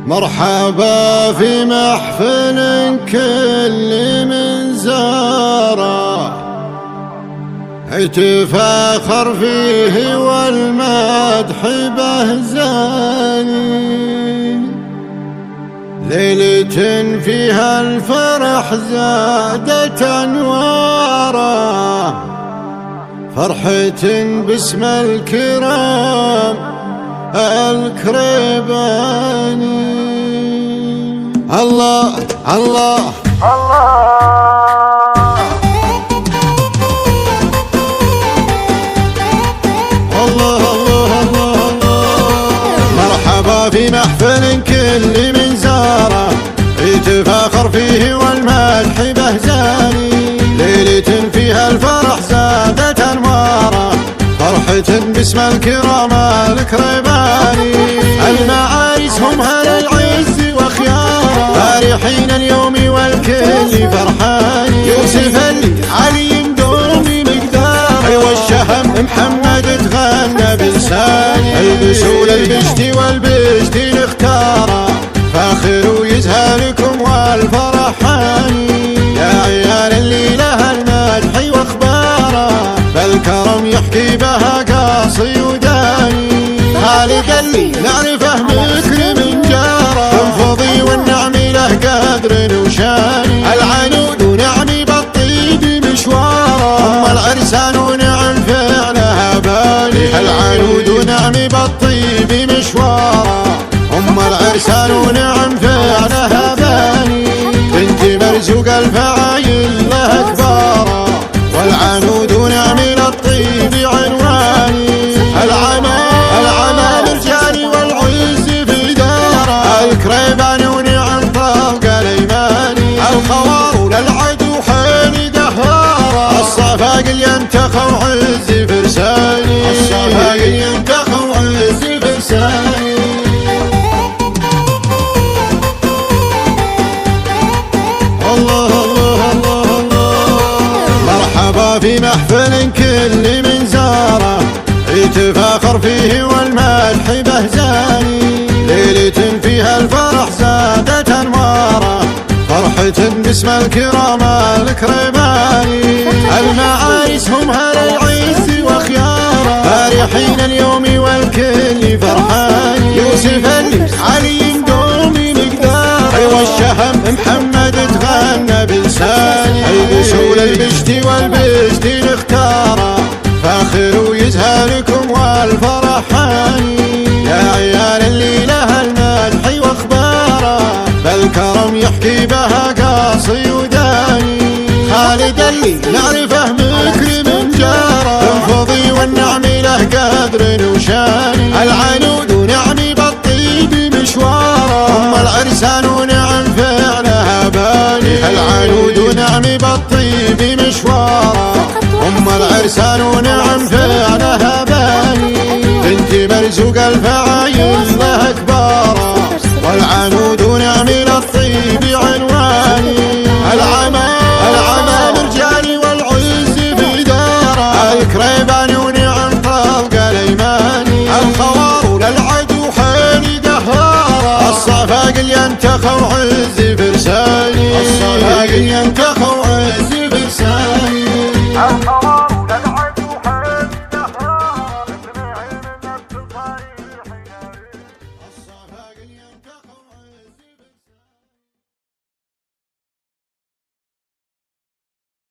مرحبا في محفل كل من زاره يتفاخر فيه والمدح بهزاني، ليلة فيها الفرح زادت أنواره، فرحة باسم الكرام الكريباني. الله الله في محفل كل من زاره يتفاخر فيه والمدح بهزاني، ليلة فيها الفرح زادت أنواره، فرحة باسم الكرام الكريباني. المعارس هم أهل العز وخياره، فارحين اليوم والكل فرحان، يوسف اللي علي دومي مقداره، والشهم محمد تغنى بلساني. البسوا للبشتي والبشتي نختاره، فاخر ويزهلكم والفرحاني. يا عيال اللي لها المدح واخباره، بالكرم يحكي بها قاصي وداني. خالق اللي نعرفه مكرم جاره، تنفضي والنعم له قدر وشاني. العنود ونعمي بالطيب مشواره، ام العرسان ونعم فعلها بالي. العنود ونعمي بالطيب مشواره، ام العرسان ونعم فعلها بالي. بنت مرزوق الفعايل لها كباره، والعنود ونعمي للطيب عنواني. العمى مرجاني والعز في داره، الكريباني ونعم فوق الايماني. الخوار للعدو حين دهاره، الصفاقل ينتخى وعز فرساني. الصفاقل ينتخى وعز فرساني. الله الله الله الله. مرحبا في محفل كل من زاره يتفاخر فيه والمدح بهزاني، ليلة فيها الفرح زادت أنواره، فرحة باسم الكرام الكريباني. المعارس هم أهل العز وخياره، فارحين اليوم والكل فرحان، يوسف اللي علي دومي مقداره، والشهم محمد تغنى بلساني. البسوا للبشتي والبشتي نختاره، فاخر ويزهلكم والفرحاني. يا عيال اللي لها المدح واخباره، بالكرم يحكي بها قاصي وداني. خالد اللي نعرفه مكرم جاره، تنفضي والنعم له قدر وشاني. العنود ونعمي بالطيب مشواره، ام العرسان ونعم فعلها بالي. العنود ونعمي بالطيب مشواره، ام العرسان ونعم فعلها بالي. بنت مرزوق الفعايل لها كبار،